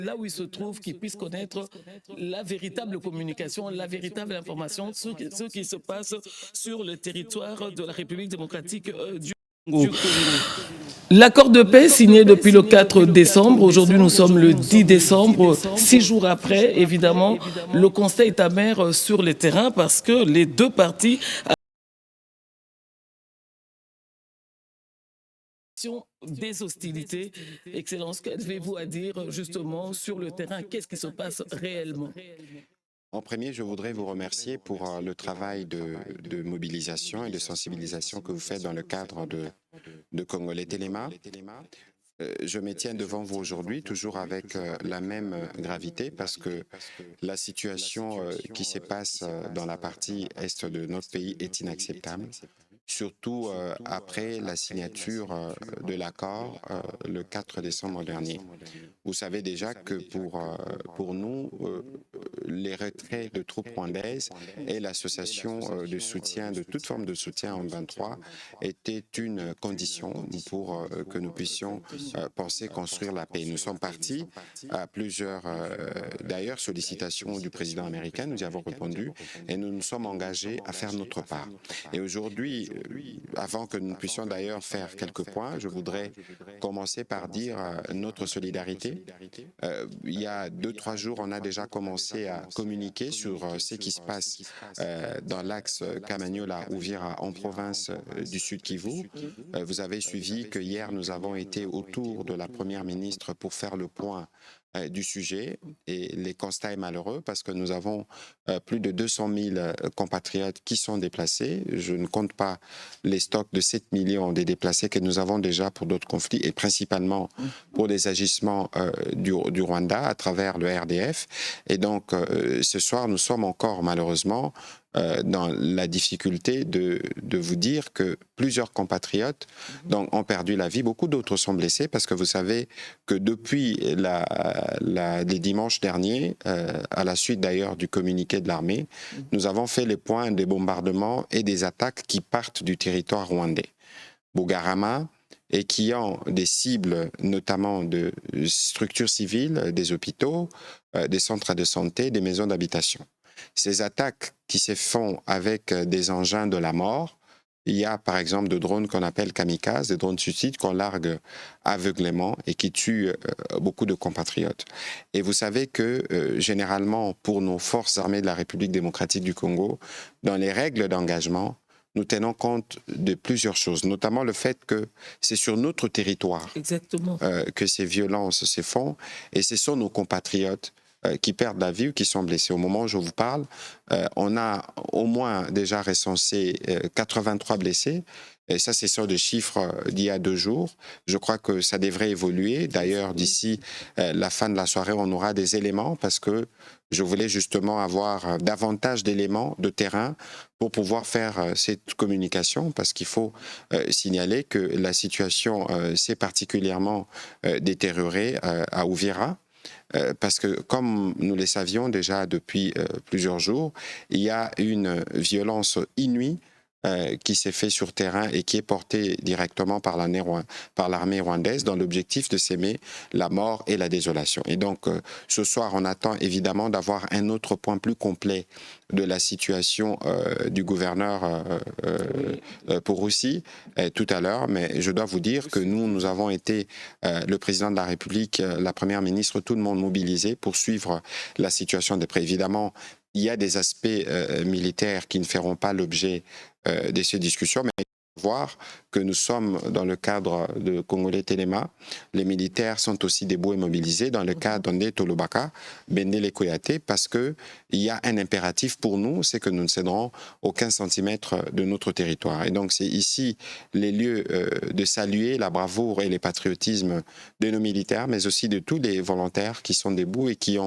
là où il se trouve, qu'ils puissent connaître la véritable communication, la véritable information, ce qui se passe sur le territoire de la République démocratique du Congo. L'accord de paix signé depuis le 4 décembre, aujourd'hui nous sommes le 10 décembre, 6 jours après, évidemment, le constat est amer sur le terrain parce que les deux parties des hostilités. Excellence, qu'avez-vous à dire justement sur le terrain? Qu'est-ce qui se passe réellement? En premier, je voudrais vous remercier pour le travail de mobilisation et de sensibilisation que vous faites dans le cadre de Congolais Téléma. Je me tiens devant vous aujourd'hui toujours avec la même gravité parce que la situation qui se passe dans la partie est de notre pays est inacceptable, surtout après la signature de l'accord le 4 décembre dernier. Vous savez déjà que pour nous, les retraits de troupes rwandaises et l'association de soutien, de toute forme de soutien en 23, était une condition pour que nous puissions penser construire la paix. Nous sommes partis à plusieurs, d'ailleurs, sollicitations du président américain, nous y avons répondu et nous nous sommes engagés à faire notre part. Et aujourd'hui, avant que nous puissions d'ailleurs faire quelques points, je voudrais commencer par dire notre solidarité. Il y a 2-3 jours, on a déjà commencé à communiquer sur ce qui se passe dans l'axe Kamanyola-Ouvira en province du Sud Kivu. Vous avez suivi que hier, nous avons été autour de la première ministre pour faire le point du sujet et les constats est malheureux parce que nous avons plus de 200 000 compatriotes qui sont déplacés. Je ne compte pas les stocks de 7 millions de déplacés que nous avons déjà pour d'autres conflits et principalement pour les agissements du Rwanda à travers le RDF. Et donc ce soir, nous sommes encore malheureusement dans la difficulté de vous dire que plusieurs compatriotes donc, ont perdu la vie. Beaucoup d'autres sont blessés parce que vous savez que depuis les dimanches derniers, à la suite d'ailleurs du communiqué de l'armée, nous avons fait les points des bombardements et des attaques qui partent du territoire rwandais. Bugarama, et qui ont des cibles notamment de structures civiles, des hôpitaux, des centres de santé, des maisons d'habitation. Ces attaques qui se font avec des engins de la mort, il y a par exemple des drones qu'on appelle kamikazes, des drones suicides qu'on largue aveuglément et qui tuent beaucoup de compatriotes. Et vous savez que généralement pour nos forces armées de la République démocratique du Congo, dans les règles d'engagement, nous tenons compte de plusieurs choses, notamment le fait que c'est sur notre territoire que ces violences se font et ce sont nos compatriotes qui perdent la vie ou qui sont blessés. Au moment où je vous parle, on a au moins déjà recensé 83 blessés. Et ça, c'est sur des chiffres d'il y a 2 jours. Je crois que ça devrait évoluer. D'ailleurs, d'ici la fin de la soirée, on aura des éléments parce que je voulais justement avoir davantage d'éléments de terrain pour pouvoir faire cette communication parce qu'il faut signaler que la situation s'est particulièrement détériorée à Ouvira. Parce que, comme nous le savions déjà depuis plusieurs jours, il y a une violence inouïe qui s'est fait sur terrain et qui est portée directement par l'armée rwandaise dans l'objectif de s'aimer la mort et la désolation. Et donc, ce soir, on attend évidemment d'avoir un autre point plus complet de la situation du gouverneur Pouroussi tout à l'heure, mais je dois vous dire que nous avons été, le président de la République, la première ministre, tout le monde mobilisé pour suivre la situation de près. Évidemment, il y a des aspects militaires qui ne feront pas l'objet de ces discussions, mais voir que nous sommes dans le cadre de Congolais Téléma. Les militaires sont aussi debout et mobilisés dans le cadre de Tolobaka, Bendele Koyate, parce qu'il y a un impératif pour nous, c'est que nous ne céderons aucun centimètre de notre territoire. Et donc c'est ici les lieux de saluer la bravoure et le patriotisme de nos militaires, mais aussi de tous les volontaires qui sont debout et qui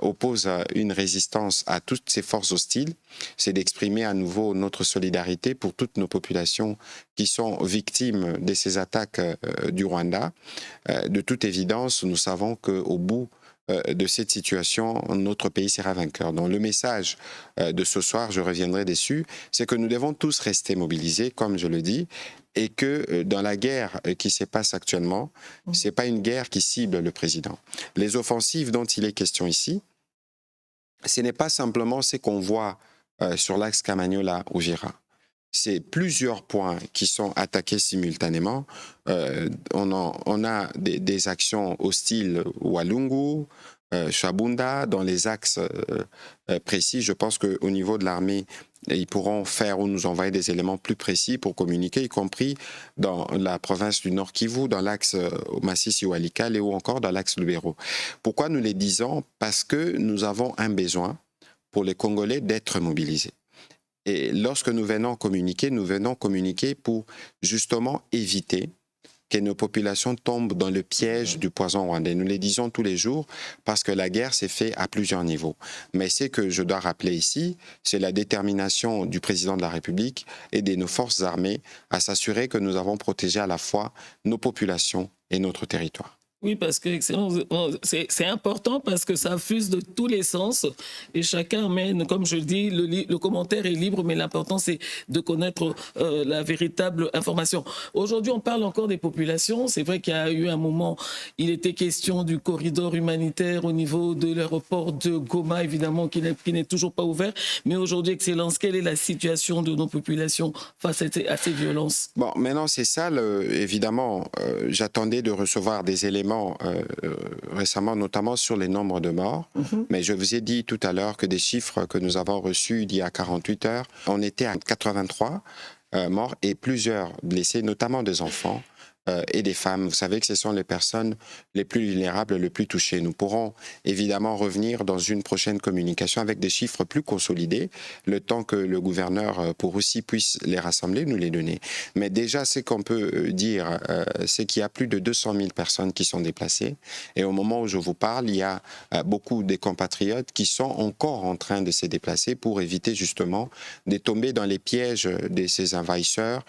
opposent une résistance à toutes ces forces hostiles. C'est d'exprimer à nouveau notre solidarité pour toutes nos populations qui sont victimes de ces attaques du Rwanda. De toute évidence, nous savons qu'au bout de cette situation, notre pays sera vainqueur. Donc le message de ce soir, je reviendrai dessus, c'est que nous devons tous rester mobilisés, comme je le dis, et que dans la guerre qui se passe actuellement, ce n'est pas une guerre qui cible le président. Les offensives dont il est question ici, ce n'est pas simplement ce qu'on voit sur l'axe Kamanyola-Uvira. C'est plusieurs points qui sont attaqués simultanément. On a des actions hostiles Walungu, Shabunda, dans les axes précis. Je pense qu'au niveau de l'armée, ils pourront faire ou nous envoyer des éléments plus précis pour communiquer, y compris dans la province du Nord Kivu, dans l'axe Masisi-Walikale ou encore dans l'axe Lubero. Pourquoi nous les disons? Parce que nous avons un besoin pour les Congolais d'être mobilisés. Et lorsque nous venons communiquer pour justement éviter que nos populations tombent dans le piège du poison rwandais. Nous les disons tous les jours parce que la guerre s'est faite à plusieurs niveaux. Mais ce que je dois rappeler ici, c'est la détermination du président de la République et de nos forces armées à s'assurer que nous avons protégé à la fois nos populations et notre territoire. Oui, parce que c'est important parce que ça fuse de tous les sens et chacun mène, comme je le dis, le commentaire est libre, mais l'important c'est de connaître la véritable information. Aujourd'hui, on parle encore des populations. C'est vrai qu'il y a eu un moment, il était question du corridor humanitaire au niveau de l'aéroport de Goma, évidemment, qui n'est toujours pas ouvert. Mais aujourd'hui, Excellence, quelle est la situation de nos populations face à ces violences? Bon, maintenant, c'est ça, évidemment, j'attendais de recevoir des éléments récemment, notamment sur les nombres de morts. Mais je vous ai dit tout à l'heure que des chiffres que nous avons reçus d'il y a 48 heures, on était à 83 morts et plusieurs blessés, notamment des enfants et des femmes. Vous savez que ce sont les personnes les plus vulnérables, les plus touchées. Nous pourrons évidemment revenir dans une prochaine communication avec des chiffres plus consolidés, le temps que le gouverneur pour aussi puisse les rassembler, nous les donner. Mais déjà, ce qu'on peut dire, c'est qu'il y a plus de 200 000 personnes qui sont déplacées. Et au moment où je vous parle, il y a beaucoup de compatriotes qui sont encore en train de se déplacer pour éviter justement de tomber dans les pièges de ces envahisseurs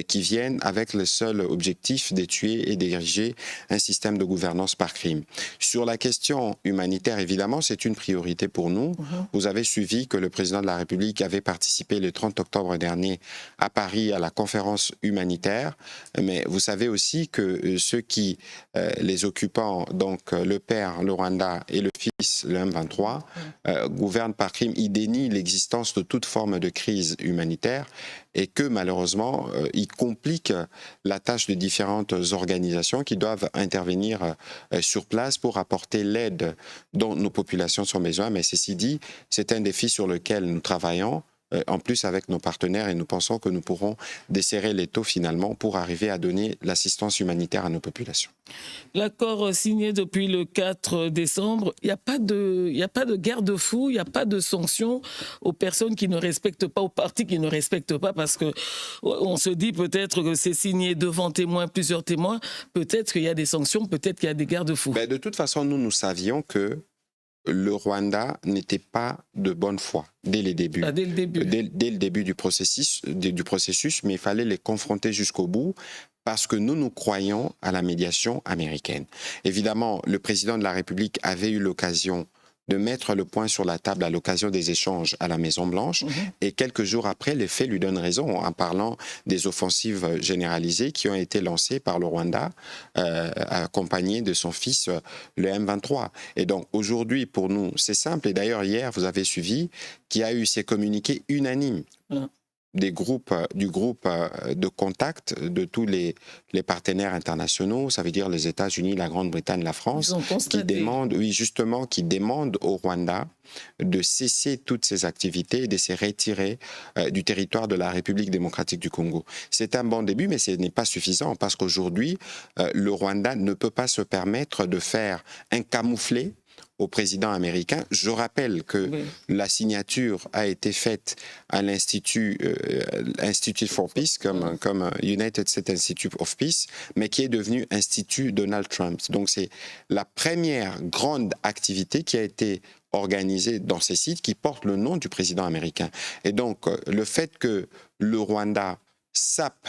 qui viennent avec le seul objectif de tuer et d'ériger un système de gouvernance par crime. Sur la question humanitaire, évidemment, c'est une priorité pour nous. Vous avez suivi que le président de la République avait participé le 30 octobre dernier à Paris à la conférence humanitaire, mais vous savez aussi que ceux qui, les occupants, donc le père, le Rwanda, et le fils, le M23, gouvernent par crime, ils dénient l'existence de toute forme de crise humanitaire et que malheureusement, ils compliquent la tâche de différentes organisations qui doivent intervenir sur place pour apporter l'aide dont nos populations ont besoin. Mais ceci dit, c'est un défi sur lequel nous travaillons en plus avec nos partenaires et nous pensons que nous pourrons desserrer les taux finalement pour arriver à donner l'assistance humanitaire à nos populations. L'accord signé depuis le 4 décembre, il n'y a pas de garde-fou, il n'y a pas de sanctions aux personnes qui ne respectent pas, aux partis qui ne respectent pas, parce qu'on se dit peut-être que c'est signé devant témoins, plusieurs témoins, peut-être qu'il y a des sanctions, peut-être qu'il y a des garde-fous. Ben, de toute façon, nous savions que le Rwanda n'était pas de bonne foi dès les débuts. Ah, dès le début. Dès le début du processus, mais il fallait les confronter jusqu'au bout parce que nous croyons à la médiation américaine. Évidemment, le président de la République avait eu l'occasion de mettre le point sur la table à l'occasion des échanges à la Maison-Blanche. Et quelques jours après, les faits lui donnent raison en parlant des offensives généralisées qui ont été lancées par le Rwanda, accompagné de son fils, le M23. Et donc aujourd'hui, pour nous, c'est simple. Et d'ailleurs, hier, vous avez suivi qu'il y a eu ces communiqués unanimes. Du groupe de contact de tous les partenaires internationaux, ça veut dire les États-Unis, la Grande-Bretagne, la France, qui demandent au Rwanda de cesser toutes ses activités et de se retirer du territoire de la République démocratique du Congo. C'est un bon début, mais ce n'est pas suffisant parce qu'aujourd'hui, le Rwanda ne peut pas se permettre de faire un camouflet au président américain. Je rappelle que la signature a été faite à l'Institut Institute for Peace, comme United States Institute of Peace, mais qui est devenu Institut Donald Trump. Donc c'est la première grande activité qui a été organisée dans ces sites qui porte le nom du président américain. Et donc le fait que le Rwanda sape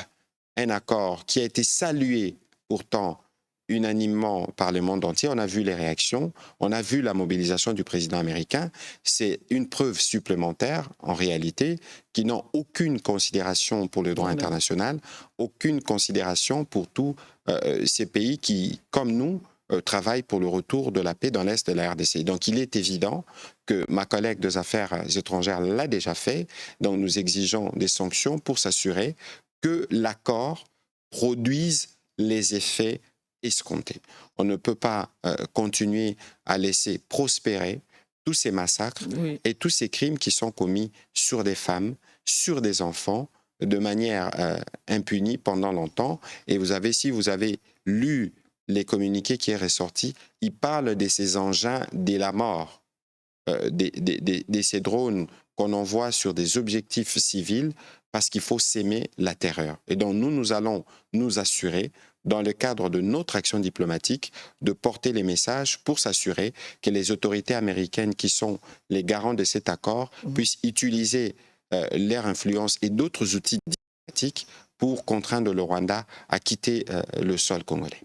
un accord qui a été salué pourtant unanimement par le monde entier. On a vu les réactions, on a vu la mobilisation du président américain. C'est une preuve supplémentaire, en réalité, qui n'ont aucune considération pour le droit international, aucune considération pour tous ces pays qui, comme nous, travaillent pour le retour de la paix dans l'Est de la RDC. Donc il est évident que ma collègue des Affaires étrangères l'a déjà fait, donc nous exigeons des sanctions pour s'assurer que l'accord produise les effets escomptés. On ne peut pas continuer à laisser prospérer tous ces massacres et tous ces crimes qui sont commis sur des femmes, sur des enfants, de manière impunie pendant longtemps. Et vous avez, si vous avez lu les communiqués qui est ressorti, il parle de ces engins dès la mort, de ces drones qu'on envoie sur des objectifs civils parce qu'il faut s'aimer la terreur. Et donc nous allons nous assurer, dans le cadre de notre action diplomatique, de porter les messages pour s'assurer que les autorités américaines qui sont les garants de cet accord puissent utiliser leur influence et d'autres outils diplomatiques pour contraindre le Rwanda à quitter le sol congolais.